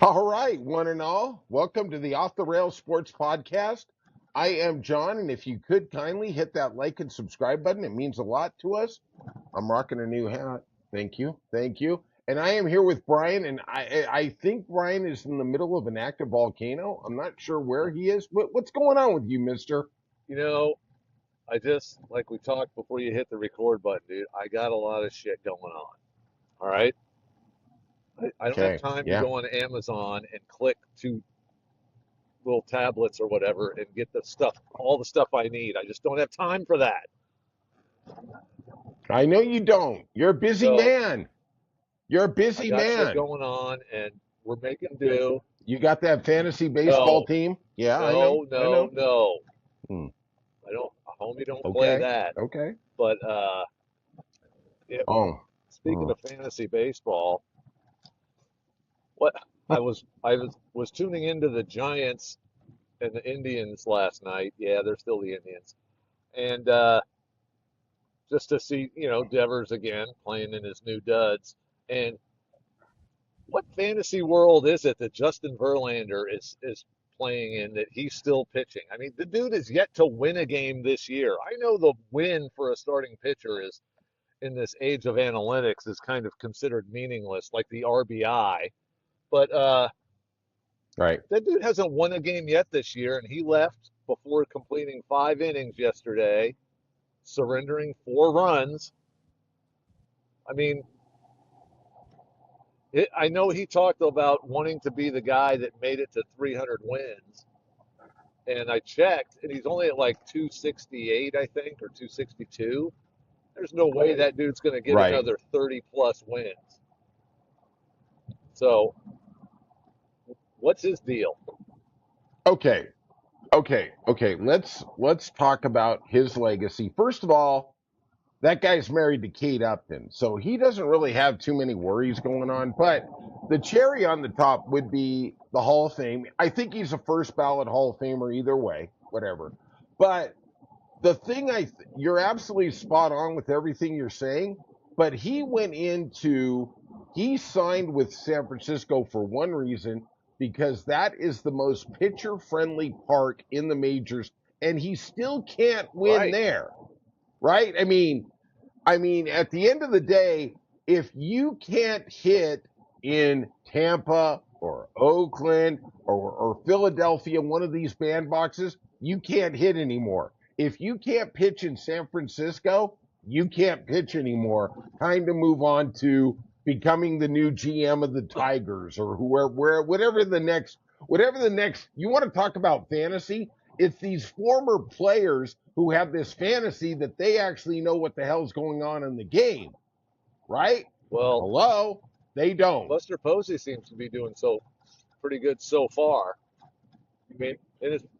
All right, one and all, welcome to the Off the Rails Sports Podcast. I am John, and if you could kindly hit that like and subscribe button, it means a lot to us. I'm rocking a new hat. Thank you, thank you. And I am here with Brian, and I think Brian is in the middle of an active volcano. I'm not sure where he is. What's going on with you, Mister? You know, I just, like we talked before you hit the record button, dude, I got a lot of shit going on. All right. I don't have Okay, time to yeah. go on Amazon and click two little tablets or whatever and get the stuff, all the stuff I need. I just don't have time for that. I know you don't. You're a busy So man. You're a I busy got shit man. going on and we're making do. You got that fantasy baseball No, team? Yeah, I know. no, I no, know. no. Hmm. I don't, homie, don't play Okay. that. Okay. But it, Oh. speaking Oh. of fantasy baseball, what I was tuning into the Giants and the Indians last night. Yeah, they're still the Indians. And just to see, Devers again playing in his new duds. And what fantasy world is it that Justin Verlander is playing in that he's still pitching? I mean, the dude is yet to win a game this year. I know the win for a starting pitcher is in this age of analytics is kind of considered meaningless, like the RBI. But Right. that dude hasn't won a game yet this year, and he left before completing 5 innings yesterday, surrendering 4 runs. I mean, I know he talked about wanting to be the guy that made it to 300 wins, and I checked, and he's only at like 268, I think, or 262. There's no way that dude's going to get Right. another 30 plus wins. So, what's his deal? Okay. Okay. Okay. Let's talk about his legacy. First of all, that guy's married to Kate Upton, so he doesn't really have too many worries going on. But the cherry on the top would be the Hall of Fame. I think he's a first ballot Hall of Famer either way, whatever. But the thing you're absolutely spot on with everything you're saying, but he signed with San Francisco for one reason, because that is the most pitcher friendly park in the majors, and he still can't win Right. there. Right? I mean, at the end of the day, if you can't hit in Tampa or Oakland or Philadelphia, one of these bandboxes, you can't hit anymore. If you can't pitch in San Francisco, you can't pitch anymore. Time to move on to becoming the new GM of the Tigers or whatever the next. You want to talk about fantasy? It's these former players who have this fantasy that they actually know what the hell's going on in the game, right? Well, Hello? They don't. Buster Posey seems to be doing so pretty good so far. I mean,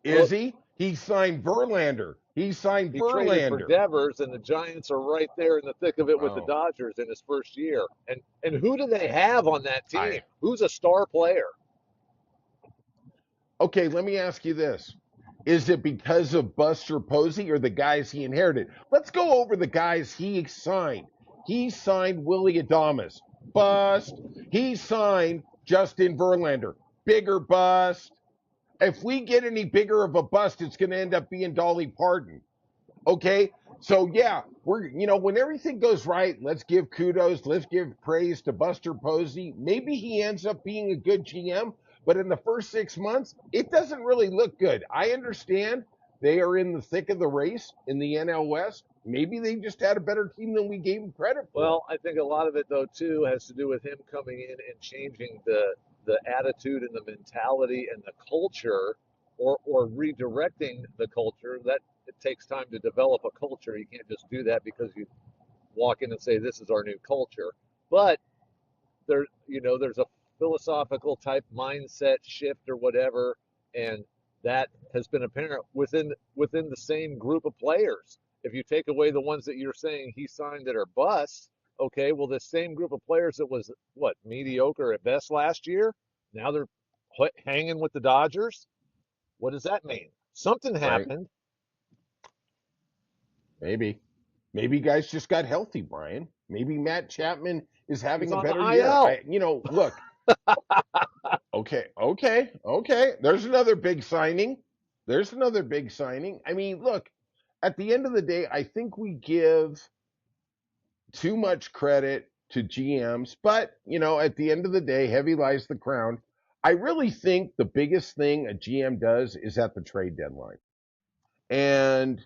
Is he? He signed Verlander. He signed he traded for Verlander. Devers, and the Giants are right there in the thick of it with the Oh, Dodgers in his first year. And who do they have on that team? I. Who's a star player? Okay, let me ask you this. Is it because of Buster Posey or the guys he inherited? Let's go over the guys he signed. He signed Willie Adames. Bust. He signed Justin Verlander. Bigger bust. If we get any bigger of a bust, it's going to end up being Dolly Parton. Okay, so yeah, when everything goes right, let's give kudos, let's give praise to Buster Posey. Maybe he ends up being a good GM, but in the first 6 months, it doesn't really look good. I understand they are in the thick of the race in the NL West. Maybe they just had a better team than we gave them credit for. Well, I think a lot of it though too has to do with him coming in and changing the attitude and the mentality and the culture, or redirecting the culture. That it takes time to develop a culture. You can't just do that because you walk in and say this is our new culture. But there's a philosophical type mindset shift or whatever, and that has been apparent within the same group of players. If you take away the ones that you're saying he signed that are busts, okay, well, the same group of players that was what, mediocre at best last year, now they're hanging with the Dodgers. What does that mean? Something Right? happened. Maybe guys just got healthy, Brian. Maybe Matt Chapman is He's having a on the better year. IL. Look, Okay. There's another big signing. I mean, look, at the end of the day, I think we give too much credit to GMs, but at the end of the day, heavy lies the crown. I really think the biggest thing a GM does is at the trade deadline. And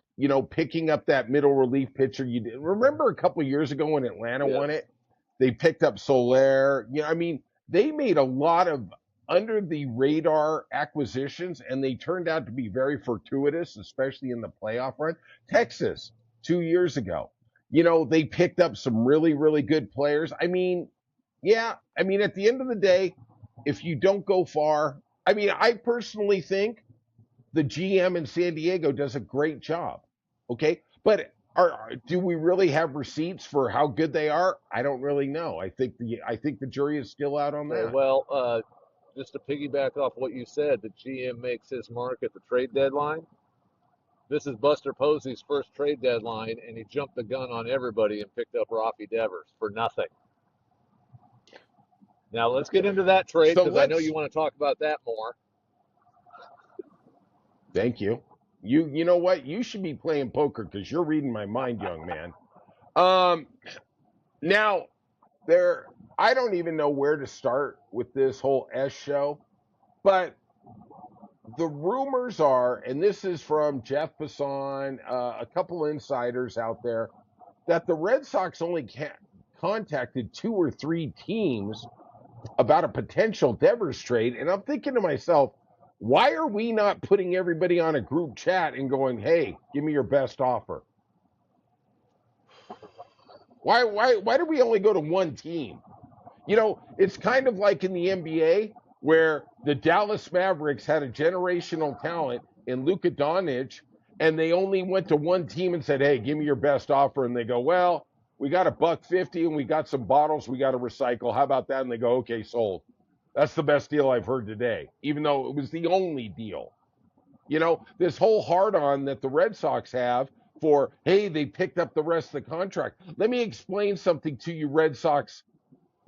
picking up that middle relief pitcher. You did remember a couple of years ago when Atlanta won Yes. it, they picked up Soler. I mean, they made a lot of under the radar acquisitions, and they turned out to be very fortuitous, especially in the playoff run. Texas 2 years ago, they picked up some really really good players. I mean, yeah, I mean, at the end of the day, if you don't go far, I mean, I personally think the GM in San Diego does a great job. Okay, but do we really have receipts for how good they are? I don't really know. I think the jury is still out on Okay, that. well, just to piggyback off what you said, the GM makes his mark at the trade deadline. This is Buster Posey's first trade deadline, and he jumped the gun on everybody and picked up Rafi Devers for nothing. Now let's get into that trade So because I know you let's. want to talk about that more. Thank you. You know what? You should be playing poker because you're reading my mind, young man. Um, now there. I don't even know where to start with this whole S show, but the rumors are, and this is from Jeff Passan, a couple insiders out there, that the Red Sox only contacted two or three teams about a potential Devers trade. And I'm thinking to myself, why are we not putting everybody on a group chat and going, hey, give me your best offer? Why do we only go to one team? It's kind of like in the NBA where the Dallas Mavericks had a generational talent in Luka Doncic, and they only went to one team and said, "Hey, give me your best offer." And they go, "Well, we got $1.50 and we got some bottles we got to recycle. How about that?" And they go, "Okay, sold." That's the best deal I've heard today, even though it was the only deal. This whole hard on that the Red Sox have for, hey, they picked up the rest of the contract. Let me explain something to you, Red Sox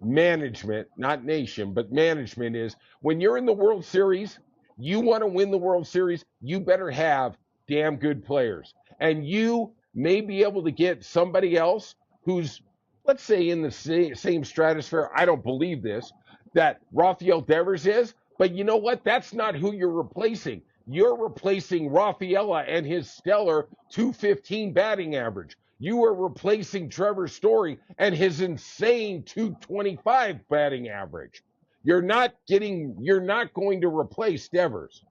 management, not nation, but management is when you're in the World Series, you want to win the World Series, you better have damn good players. And you may be able to get somebody else who's, let's say, in the same stratosphere. I don't believe this, that Rafael Devers is, but you know what? That's not who you're replacing. You're replacing Rafaela and his stellar 215 batting average. You are replacing Trevor Story and his insane 225 batting average. You're not going to replace Devers.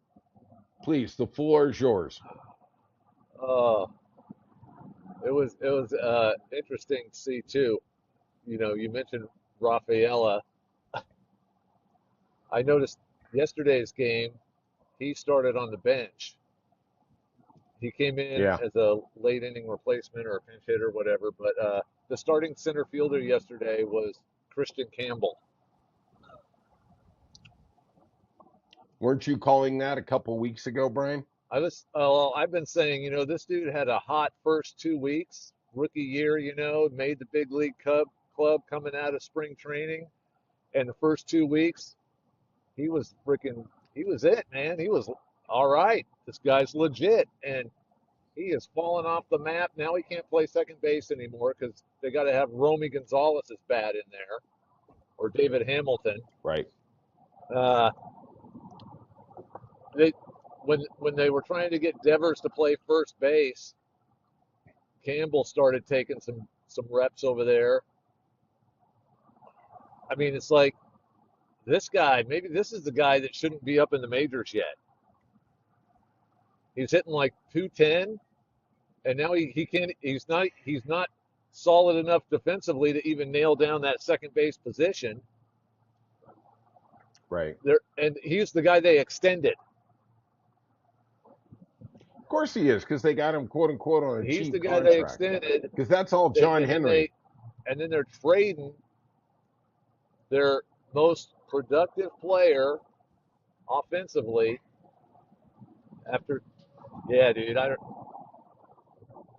Please, the floor is yours. Uh, it was interesting to see too. You mentioned Rafaela. I noticed yesterday's game, he started on the bench. He came in Yeah. as a late inning replacement or a pinch hitter, whatever. But the starting center fielder yesterday was Christian Campbell. Weren't you calling that a couple weeks ago, Brian? I've been saying, this dude had a hot first 2 weeks, rookie year, made the big league club coming out of spring training, and the first 2 weeks, he was it, man. He was all right. This guy's legit, and he has fallen off the map. Now he can't play second base anymore because they got to have Romy Gonzalez as bad in there or David Hamilton. Right. Uh, they when they were trying to get Devers to play first base, Campbell started taking some reps over there. I mean, it's like this guy. Maybe this is the guy that shouldn't be up in the majors yet. He's hitting like 210, and now he can't. He's not solid enough defensively to even nail down that second base position. Right. There, and he's the guy they extended. Of course he is, because they got him quote unquote on a He's the cheap guy they contract. extended, Because that's all John and then Henry. they're trading their most productive player offensively after. Yeah, dude, I don't.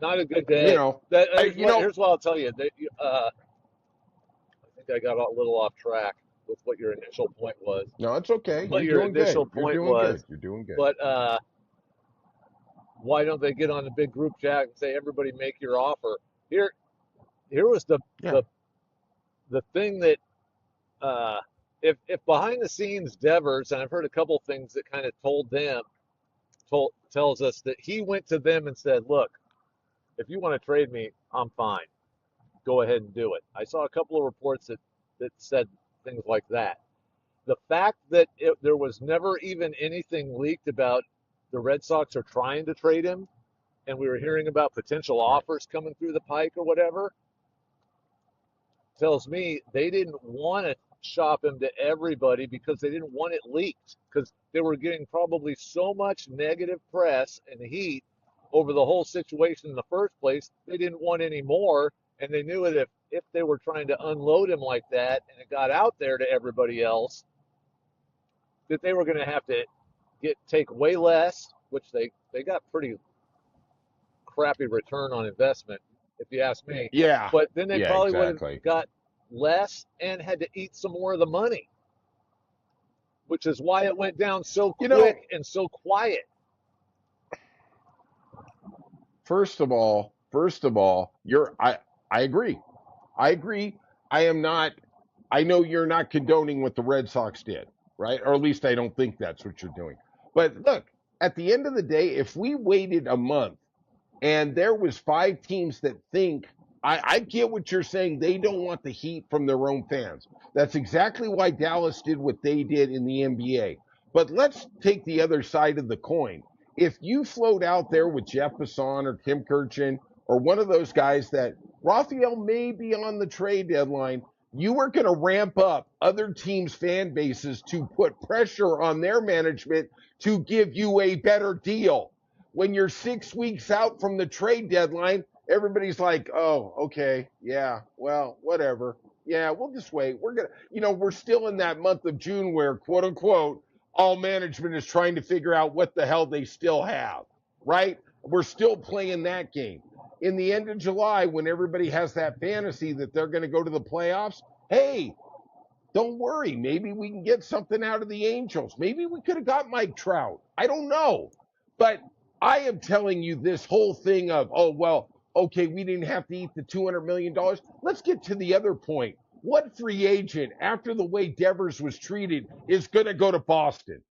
Not a good You day. know, Here's what I'll tell you. I think I got a little off track with what your initial point was. No, it's okay. What You're your doing good. initial You're point doing was, good. You're doing good. but why don't they get on the big group chat and say, everybody make your offer? Here, here was Yeah. the thing that if behind the scenes Devers, and I've heard a couple things that kind of tells us that he went to them and said, look, if you want to trade me, I'm fine. Go ahead and do it. I saw a couple of reports that said things like that. The fact that there was never even anything leaked about the Red Sox are trying to trade him, and we were hearing about potential Right. offers coming through the pike or whatever, tells me they didn't want to shop him to everybody because they didn't want it leaked, because they were getting probably so much negative press and heat over the whole situation in the first place. They didn't want any more, and they knew that if they were trying to unload him like that and it got out there to everybody else, that they were going to have to take way less, which they got pretty crappy return on investment, if you ask me. Yeah. But then they Yeah, probably would have exactly. got less and had to eat some more of the money, which is why it went down so You know, quick and so quiet. first of all, I agree. I agree. I am not I know you're not condoning what the Red Sox did, right? Or at least I don't think that's what you're doing. But look, at the end of the day, if we waited a month and there was 5 teams that think I get what you're saying. They don't want the heat from their own fans. That's exactly why Dallas did what they did in the NBA. But let's take the other side of the coin. If you float out there with Jeff Passan or Tim Kurchin or one of those guys that Rafael may be on the trade deadline, you are going to ramp up other teams' fan bases to put pressure on their management to give you a better deal. When you're 6 weeks out from the trade deadline, everybody's like, oh, okay, yeah, well, whatever. Yeah, we'll just wait. We're still in that month of June where, quote unquote, all management is trying to figure out what the hell they still have, right? We're still playing that game. In the end of July, when everybody has that fantasy that they're going to go to the playoffs, hey, don't worry. Maybe we can get something out of the Angels. Maybe we could have got Mike Trout. I don't know. But I am telling you this whole thing of, oh, well, okay, we didn't have to eat the $200 million. Let's get to the other point. What free agent, after the way Devers was treated, is going to go to Boston?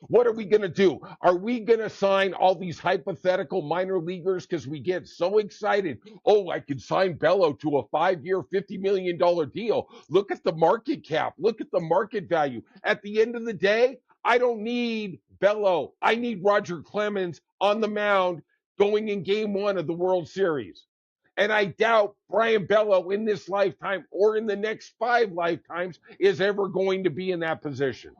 What are we going to do? Are we going to sign all these hypothetical minor leaguers because we get so excited? Oh, I could sign Bello to a 5-year, $50 million deal. Look at the market cap. Look at the market value. At the end of the day, I don't need Bello. I need Roger Clemens on the mound going in game 1 of the World Series. And I doubt Brian Bello in this lifetime or in the next 5 lifetimes is ever going to be in that position.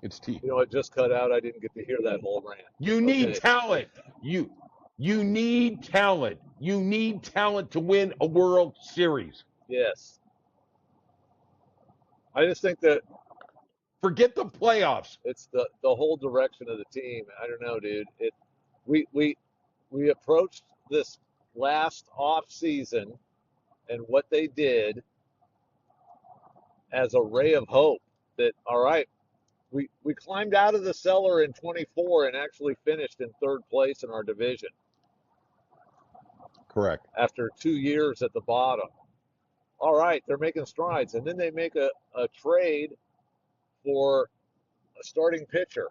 It's T. You know, it just cut out. I didn't get to hear that whole rant. You need Okay. talent. You need talent. You need talent to win a World Series. Yes. I just think that Forget the playoffs. it's the whole direction of the team. I don't know, dude. We we we approached this last off season and what they did as a ray of hope that, all right, we climbed out of the cellar in 24 and actually finished in third place in our division Correct. after 2 years at the bottom. All right, they're making strides. And then they make a trade for a starting pitcher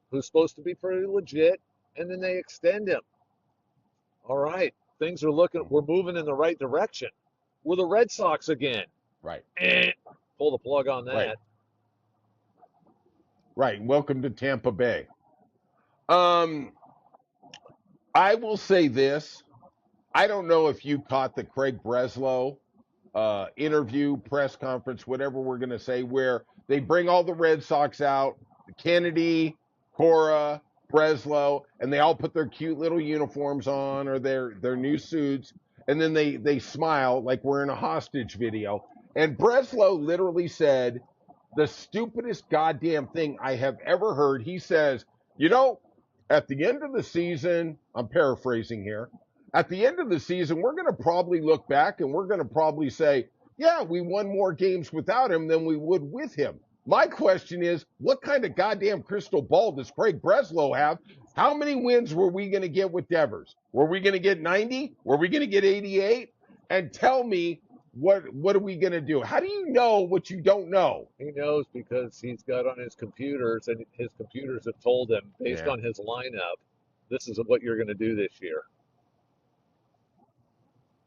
who's supposed to be pretty legit, and then they extend him. All right, things are we're moving in the right direction. We're the Red Sox again. Right. Pull the plug on Right. that. Right. Welcome to Tampa Bay. I will say this. I don't know if you caught the Craig Breslow interview, press conference, whatever we're going to say, where they bring all the Red Sox out, Kennedy, Cora, Breslow, and they all put their cute little uniforms on or their new suits, and then they smile like we're in a hostage video. And Breslow literally said the stupidest goddamn thing I have ever heard. He says, at the end of the season, I'm paraphrasing here, at the end of the season, we're going to probably look back and we're going to probably say, Yeah, we won more games without him than we would with him. My question is, what kind of goddamn crystal ball does Craig Breslow have? How many wins were we going to get with Devers? Were we going to get 90? Were we going to get 88? And tell me, what are we going to do? How do you know what you don't know? He knows because he's got on his computers, and his computers have told him, based Yeah. on his lineup, this is what you're going to do this year.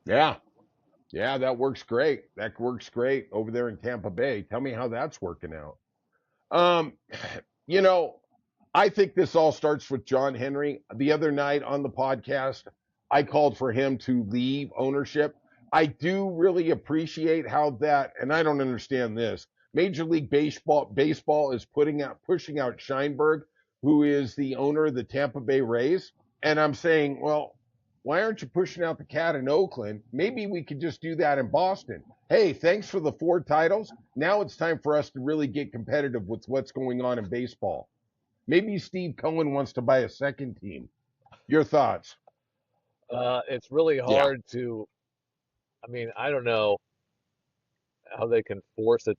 Yeah. Yeah, that works great. That works great over there in Tampa Bay. Tell me how that's working out. Um, you know, I think this all starts with John Henry. The other night on the podcast, I called for him to leave ownership. I do really appreciate how that, and I don't understand this. Major League Baseball is pushing out Scheinberg, who is the owner of the Tampa Bay Rays, and I'm saying, well, why aren't you pushing out the cat in Oakland? Maybe we could just do that in Boston. Hey, thanks for the 4 titles. Now it's time for us to really get competitive with what's going on in baseball. Maybe Steve Cohen wants to buy a second team. Your thoughts? It's really Yeah. hard to. I mean, I don't know how they can force a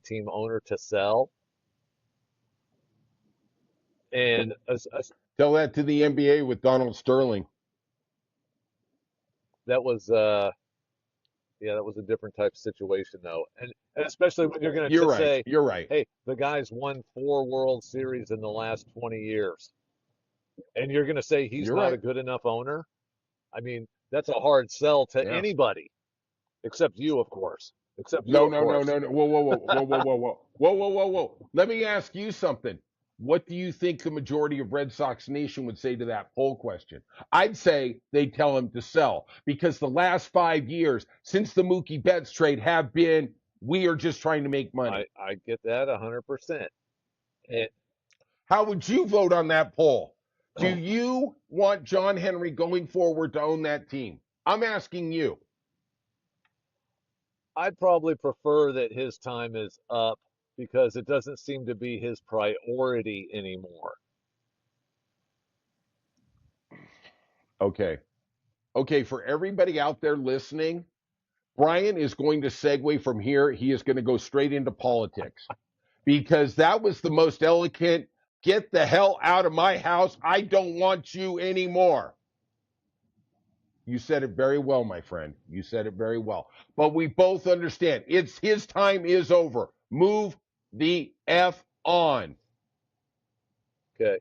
team owner to sell. And Tell that to the NBA with Donald Sterling. that was, yeah, that was a different type of situation, though. And especially when you're going You're to right. say, You're right. hey, the guy's won 4 World Series in the last 20 years, and you're going to say he's You're not a right. good enough owner. I mean, that's a hard sell to Yeah. anybody, except you, of course. Except you, No, of no, no, course. no, no. Whoa, whoa, whoa, whoa, whoa, whoa, whoa, whoa, whoa, whoa, whoa. Let me ask you something. What do you think the majority of Red Sox Nation would say to that poll question? I'd say they tell him to sell because the last 5 years since the Mookie Betts trade have been we are just trying to make money. I get that 100%. And How would you vote on that poll? Do you want John Henry going forward to own that team? I'm asking you. I'd probably prefer that his time is up because it doesn't seem to be his priority anymore. Okay. Okay, for everybody out there listening, Brian is going to segue from here. He is going to go straight into politics because that was the most eloquent. Get the hell out of my house. I don't want you anymore. You said it very well, my friend. You said it very well. But we both understand it's his time is over. Move the F on. Okay.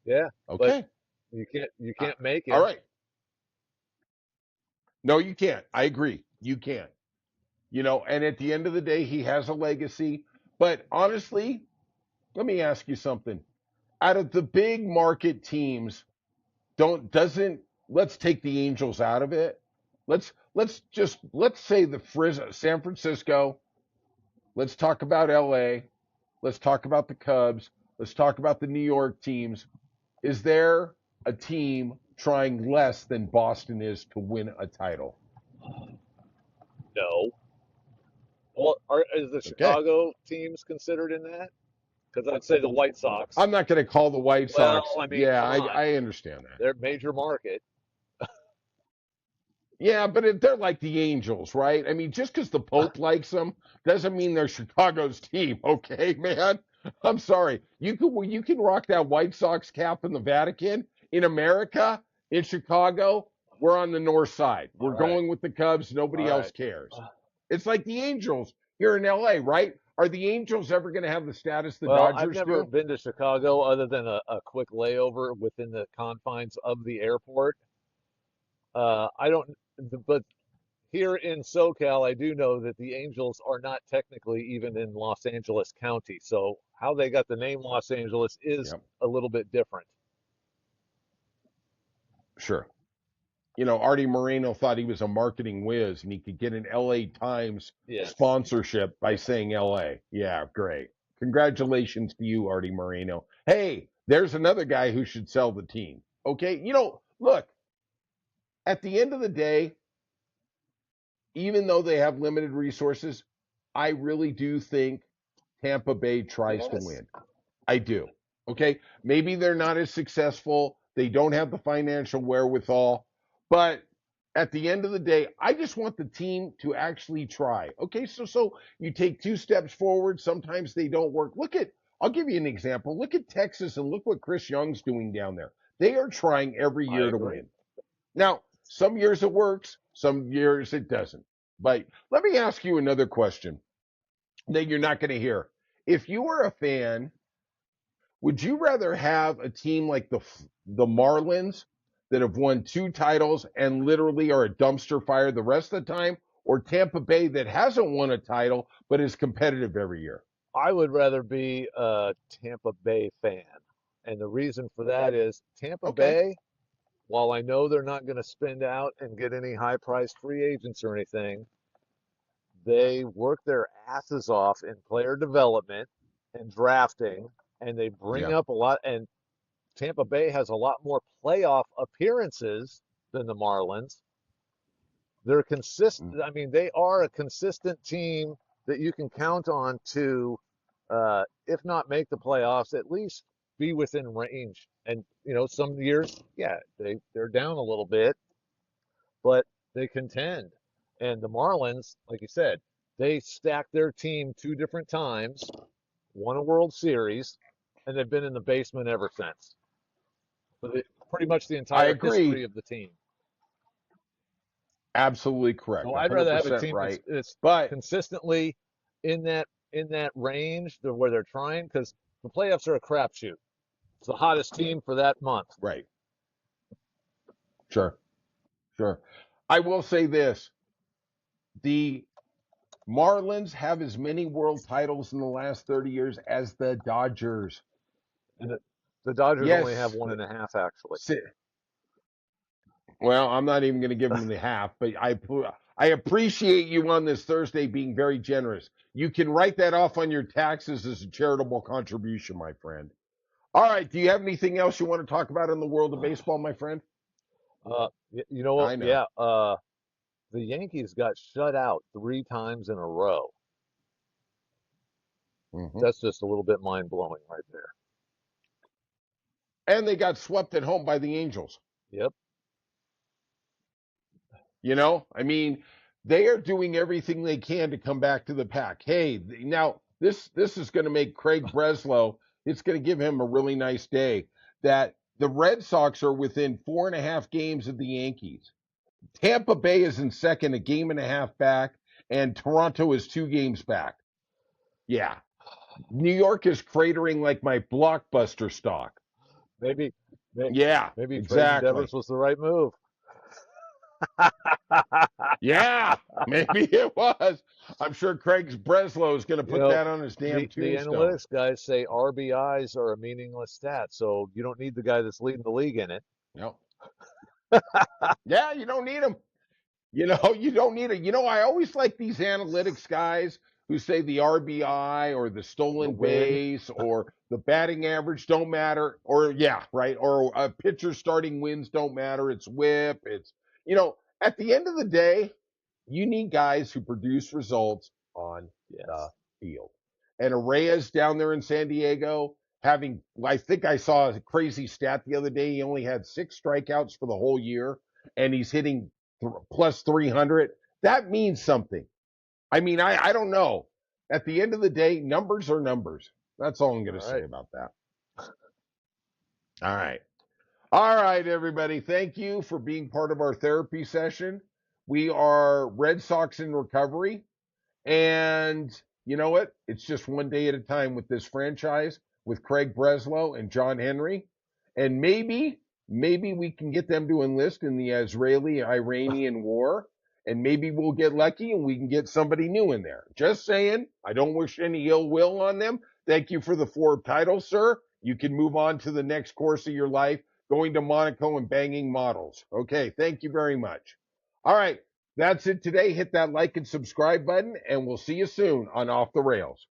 Yeah, but Okay. you can't make All him. right. No, you can't. I agree. You can't. And at the end of the day, he has a legacy. But honestly, let me ask you something. Out of the big market teams, doesn't let's take the Angels out of it. Let's say San Francisco. Let's talk about LA. Let's talk about the Cubs. Let's talk about the New York teams. Is there a team trying less than Boston is to win a title? No. Well, is the Okay. Chicago teams considered in that? Because I'd say the White Sox. I'm not going to call the White Well, Sox. I mean, Yeah, come on. I understand that. They're major market. Yeah, but they're like the Angels, right? I mean, just because the Pope likes them doesn't mean they're Chicago's team, okay, man? I'm sorry. You can rock that White Sox cap in the Vatican. In America, in Chicago, we're on the north side. All We're right. going with the Cubs. All Nobody else right. cares. It's like the Angels here in LA, right? Are the Angels ever going to have the status the Well, I've Dodgers never do? been to Chicago other than a quick layover within the confines of the airport. I don't, but here in SoCal, I do know that the Angels are not technically even in Los Angeles County. So how they got the name Los Angeles is Yep, a little bit different. sure. Artie Moreno thought he was a marketing whiz and he could get an LA Times Yes. sponsorship by saying LA. Yeah, great. Congratulations to you, Artie Moreno. Hey, there's another guy who should sell the team. Okay. Look, at the end of the day, even though they have limited resources, I really do think Tampa Bay tries to Yes. win. I do. Okay. Maybe they're not as successful. They don't have the financial wherewithal, but at the end of the day, I just want the team to actually try. Okay, so you take 2 steps forward. Sometimes they don't work. I'll give you an example. Look at Texas and look what Chris Young's doing down there. They are trying every I year to agree. win. Now, some years it works, some years it doesn't. But let me ask you another question that you're not going to hear. If you were a fan, would you rather have a team like the Marlins that have won 2 titles and literally are a dumpster fire the rest of the time, or Tampa Bay that hasn't won a title but is competitive every year? I would rather be a Tampa Bay fan. And the reason for that is Tampa Okay. Bay, while I know they're not going to spend out and get any high priced free agents or anything, they work their asses off in player development and drafting, and they bring Yeah. up a lot. And Tampa Bay has a lot more playoff appearances than the Marlins. They're Mm. consistent. I mean, they are a consistent team that you can count on to, if not make the playoffs, at least be within range. And some years, yeah, they're down a little bit, but they contend. And the Marlins, like you said, they stacked their team 2 different times, won a World Series, and they've been in the basement ever since. Pretty much the I entire history agree. of the team. Absolutely correct. So I'd rather have a 100% team that's, right. that's But, consistently in that range where they're trying, because the playoffs are a crapshoot. It's the hottest team for that month. right. Sure. Sure. I will say this: the Marlins have as many world titles in the last 30 years as the Dodgers. And the Dodgers only have Yes. one and a half, actually. Well, I'm not even going to give them the half, but I appreciate you on this Thursday being very generous. You can write that off on your taxes as a charitable contribution, my friend. All right. Do you have anything else you want to talk about in the world of baseball, my friend? You know what? I know. Yeah, the Yankees got shut out 3 times in a row. Hmm. That's just a little bit mind blowing right there. And they got swept at home by the Angels. Yep. I mean, they are doing everything they can to come back to the pack. Hey, now this is going to make Craig Breslow. It's going to give him a really nice day. That the Red Sox are within 4.5 games of the Yankees. Tampa Bay is in second, a game and a half back, and Toronto is 2 games back. Yeah, New York is cratering like my blockbuster stock. Maybe, may- Yeah, maybe trading exactly. Devers was the right move. Yeah, maybe it was. I'm sure Craig Breslow is going to You put know, that on his damn the tombstone. analytics guys say RBIs are a meaningless stat, so you don't need the guy that's leading the league in it. No. Yeah, you don't need them. You don't need it. I always like these analytics guys who say the RBI or the The stolen win. base or the batting average don't matter. Or, yeah, right. Or a pitcher starting wins don't matter. It's whip. At the end of the day, you need guys who produce results on the Yes. field. And Arraez down there in San Diego, I think I saw a crazy stat the other day. He only had 6 strikeouts for the whole year, and he's hitting plus 300. That means something. I mean, I don't know. At the end of the day, numbers are numbers. That's all I'm going All to say right. about that. All right. All right, everybody. Thank you for being part of our therapy session. We are Red Sox in recovery. And you know what? It's just one day at a time with this franchise, with Craig Breslow and John Henry. And maybe we can get them to enlist in the Israeli-Iranian war. And maybe we'll get lucky and we can get somebody new in there. Just saying. I don't wish any ill will on them. Thank you for the 4 titles, sir. You can move on to the next course of your life, going to Monaco and banging models. Okay. Thank you very much. All right. That's it today. Hit that like and subscribe button, and we'll see you soon on Off the Rails.